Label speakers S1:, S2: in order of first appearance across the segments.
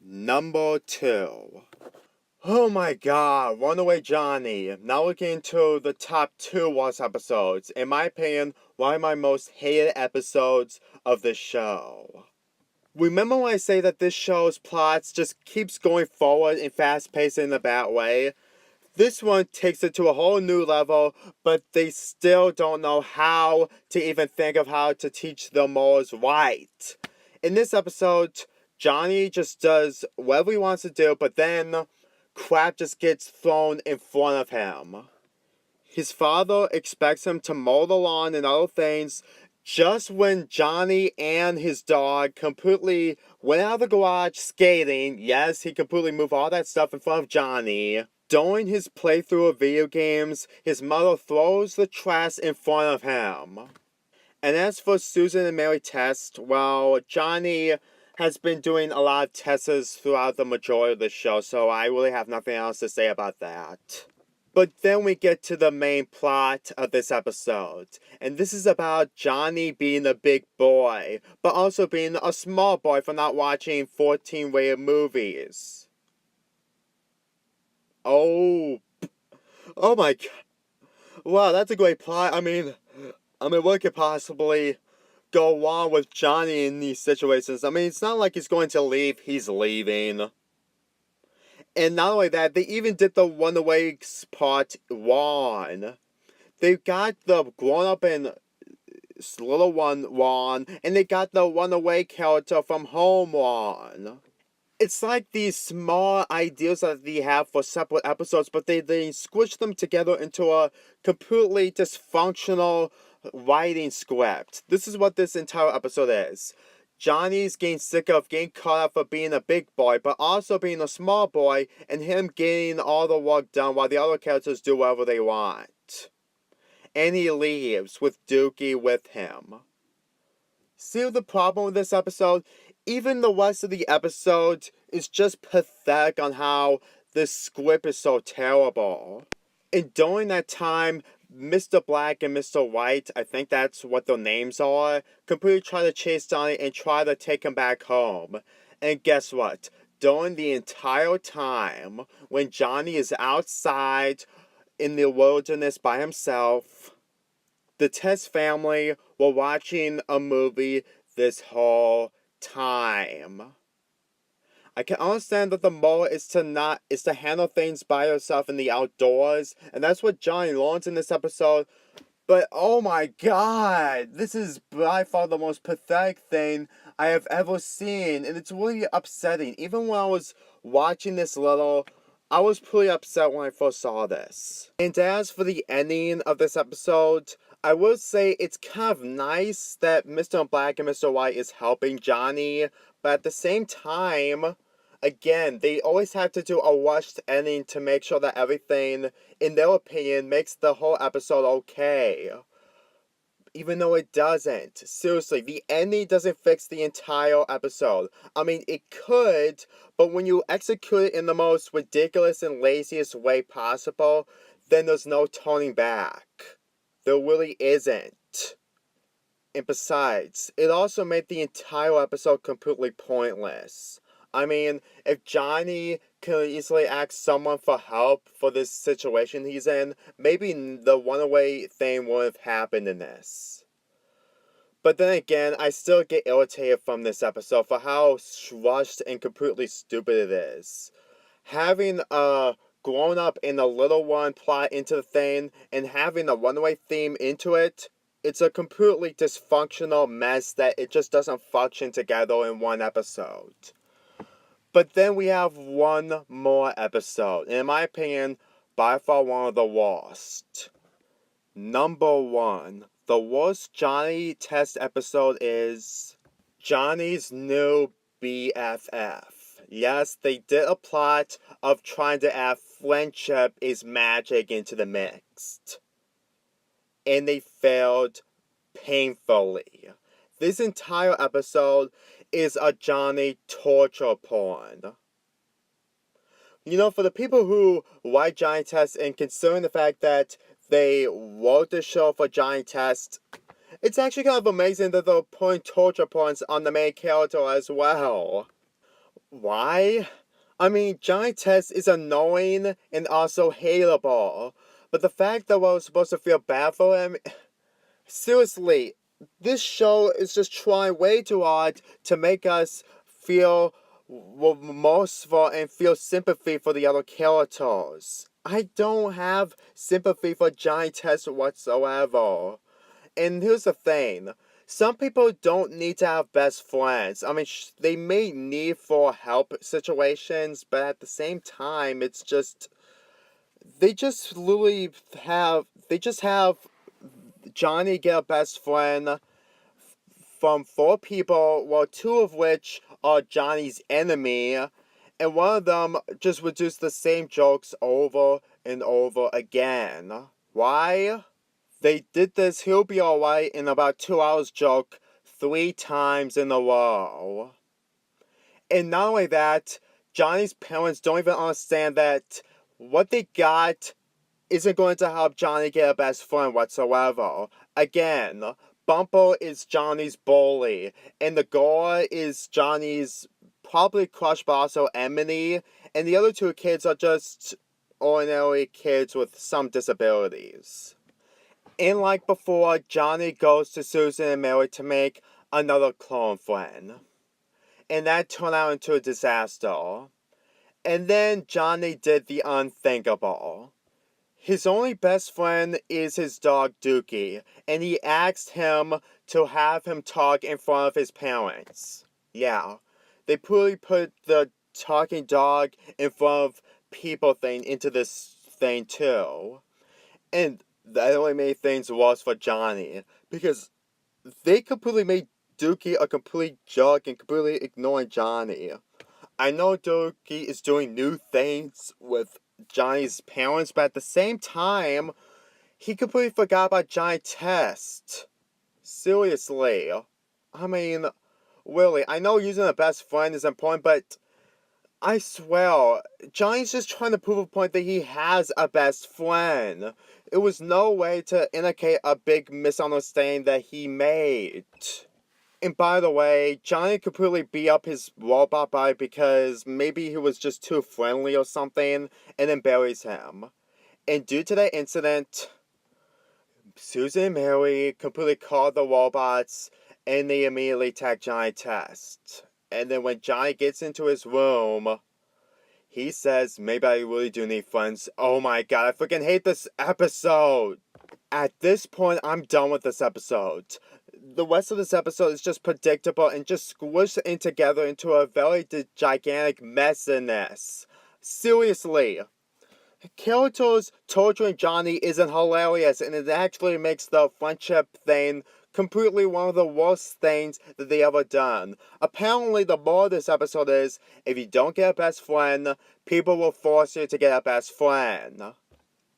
S1: Number 2. Oh my god, Runaway Johnny. Now we're getting to the top 2 worst episodes. In my opinion, one of my most hated episodes of this show. Remember when I say that this show's plots just keeps going forward and fast-paced in a bad way? This one takes it to a whole new level, but they still don't know how to even think of how to teach the moles right. In this episode, Johnny just does whatever he wants to do, but then crap just gets thrown in front of him. His father expects him to mow the lawn and other things just when Johnny and his dog completely went out of the garage skating. Yes, he completely moved all that stuff in front of Johnny. During his playthrough of video games, his mother throws the trash in front of him. And as for Susan and Mary Test, well, Johnny has been doing a lot of tests throughout the majority of the show, so I really have nothing else to say about that. But then we get to the main plot of this episode. And this is about Johnny being a big boy, but also being a small boy for not watching 14-rated movies. Oh my god. Wow, that's a great plot. I mean, what could possibly go wrong with Johnny in these situations? I mean, it's not like he's going to leave, he's leaving. And not only that, they even did the runaway part wrong. They got the grown-up and little one wrong, and they got the runaway character from home wrong. It's like these small ideas that they have for separate episodes, but they squish them together into a completely dysfunctional writing script. This is what this entire episode is. Johnny's getting sick of getting caught up for being a big boy, but also being a small boy, and him getting all the work done while the other characters do whatever they want. And he leaves with Dookie with him. See the problem with this episode? Even the rest of the episode is just pathetic on how the script is so terrible. And during that time, Mr. Black and Mr. White, I think that's what their names are, completely try to chase Johnny and try to take him back home. And guess what? During the entire time, when Johnny is outside in the wilderness by himself, the Test family were watching a movie this whole time. I can understand that the moral is to handle things by yourself in the outdoors, and that's what Johnny learns in this episode. But oh my god, this is by far the most pathetic thing I have ever seen, and it's really upsetting. Even when I was watching this little, I was pretty upset when I first saw this. And as for the ending of this episode, I will say it's kind of nice that Mr. Black and Mr. White is helping Johnny, but at the same time, again, they always have to do a rushed ending to make sure that everything, in their opinion, makes the whole episode okay. Even though it doesn't. Seriously, the ending doesn't fix the entire episode. I mean, it could, but when you execute it in the most ridiculous and laziest way possible, then there's no turning back. There really isn't. And besides, it also made the entire episode completely pointless. I mean, if Johnny could easily ask someone for help for this situation he's in, maybe the runaway thing wouldn't have happened in this. But then again, I still get irritated from this episode for how rushed and completely stupid it is. Having a grown up and a little one plot into the thing and having a runaway theme into it, it's a completely dysfunctional mess that it just doesn't function together in one episode. But then we have one more episode, and in my opinion, by far one of the worst. Number 1. The worst Johnny Test episode is Johnny's New BFF. Yes, they did a plot of trying to add friendship is magic into the mix. And they failed painfully. This entire episode is a Johnny torture porn. You know, for the people who like Johnny Test and considering the fact that they wrote the show for Johnny Test, it's actually kind of amazing that they're putting torture porns on the main character as well. Why? I mean, Johnny Test is annoying and also hateable, but the fact that we're supposed to feel bad for him, seriously, this show is just trying way too hard to make us feel remorseful and feel sympathy for the other characters. I don't have sympathy for Johnny Test whatsoever. And here's the thing. Some people don't need to have best friends. I mean, they may need for help situations, but at the same time, it's just they just literally have Johnny get a best friend from four people, well, two of which are Johnny's enemy, and one of them just would do the same jokes over and over again. Why? They did this "he'll be alright" in about 2 hours joke 3 times in a row. And not only that, Johnny's parents don't even understand that what they got isn't going to help Johnny get a best friend whatsoever. Again, Bumper is Johnny's bully, and the girl is Johnny's probably crush, but also enemy, and the other two kids are just ordinary kids with some disabilities. And like before, Johnny goes to Susan and Mary to make another clone friend. And that turned out into a disaster. And then Johnny did the unthinkable. His only best friend is his dog Dookie, and he asked him to have him talk in front of his parents. Yeah, they put the talking dog in front of people thing into this thing too. And that only made things worse for Johnny, because they completely made Dookie a complete jerk and completely ignoring Johnny. I know Dookie is doing new things with Johnny's parents, but at the same time, he completely forgot about Johnny Test. Seriously. I mean, really, I know using a best friend is important, but I swear, Johnny's just trying to prove a point that he has a best friend. It was no way to indicate a big misunderstanding that he made. And by the way, Johnny completely beat up his robot body because maybe he was just too friendly or something, and then buries him. And due to that incident, Susan and Mary completely called the robots, and they immediately attack Johnny Test. And then when Johnny gets into his room, he says, "Maybe I really do need friends." Oh my god, I freaking hate this episode! At this point, I'm done with this episode. The rest of this episode is just predictable and just squished in together into a very gigantic messiness. Seriously. Kirito's torturing Johnny isn't hilarious, and it actually makes the friendship thing completely one of the worst things that they ever done. Apparently, the moral of this episode is, if you don't get a best friend, people will force you to get a best friend.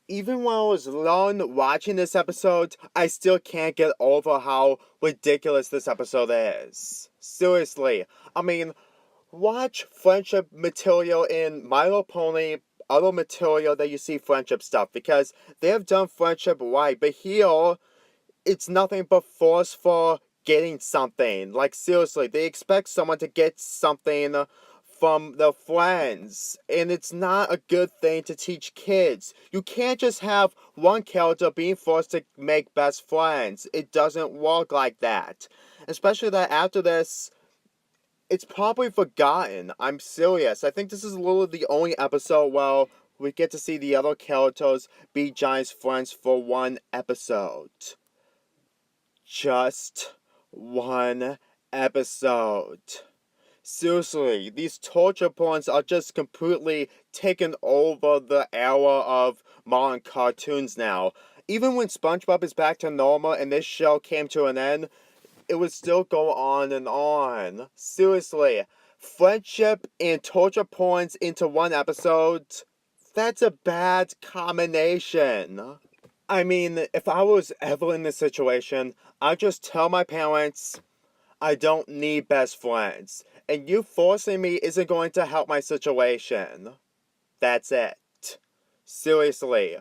S1: Even when I was alone watching this episode, I still can't get over how ridiculous this episode is. Seriously. I mean, watch friendship material in My Little Pony, other material that you see friendship stuff, because they have done friendship right, but here, it's nothing but force for getting something. Like, seriously, they expect someone to get something from their friends, and it's not a good thing to teach kids. You can't just have one character being forced to make best friends. It doesn't work like that. Especially that after this, it's probably forgotten. I'm serious. I think this is literally the only episode where we get to see the other characters be Johnny's friends for one episode. Just one episode. Seriously, these torture porns are just completely taking over the era of modern cartoons now. Even when SpongeBob is back to normal and this show came to an end, it would still go on and on. Seriously, friendship and torture porns into one episode, that's a bad combination. I mean, if I was ever in this situation, I'd just tell my parents, I don't need best friends, and you forcing me isn't going to help my situation. That's it. Seriously.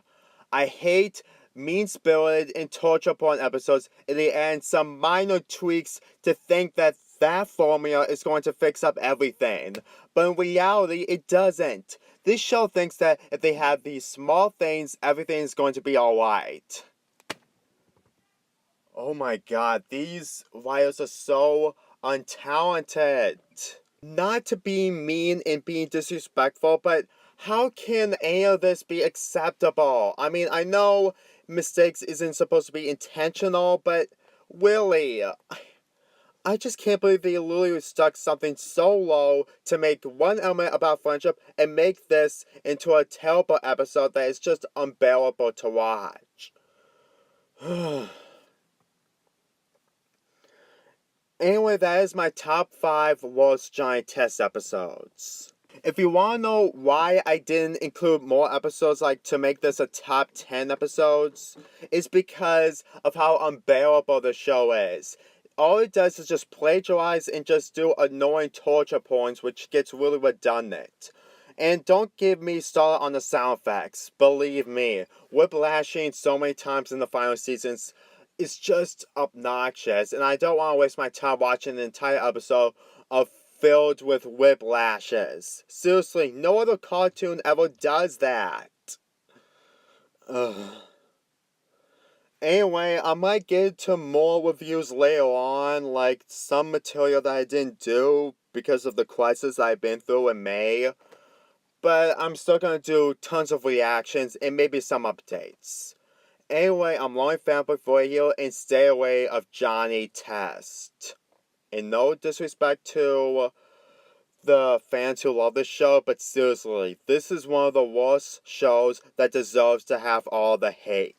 S1: I hate mean-spirited and torture porn episodes in the end some minor tweaks to think that that formula is going to fix up everything. But in reality, it doesn't. This show thinks that if they have these small things, everything is going to be alright. Oh my god, these writers are so untalented. Not to be mean and being disrespectful, but how can any of this be acceptable? I mean, I know mistakes isn't supposed to be intentional, but really, I just can't believe they literally stuck something so low to make one element about friendship and make this into a terrible episode that is just unbearable to watch. Anyway, that is my top 5 worst Johnny Test episodes. If you want to know why I didn't include more episodes like to make this a top 10 episodes, it's because of how unbearable the show is. All it does is just plagiarize and just do annoying torture porns, which gets really redundant. And don't give me started on the sound effects. Believe me, whiplashing so many times in the final seasons is just obnoxious, and I don't want to waste my time watching an entire episode of filled with whiplashes. Seriously, no other cartoon ever does that. Ugh. Anyway, I might get to more reviews later on, like some material that I didn't do because of the crisis I've been through in May. But I'm still gonna do tons of reactions and maybe some updates. Anyway, I'm Lonely Fanboy for you and stay away of Johnny Test. And no disrespect to the fans who love this show, but seriously, this is one of the worst shows that deserves to have all the hate.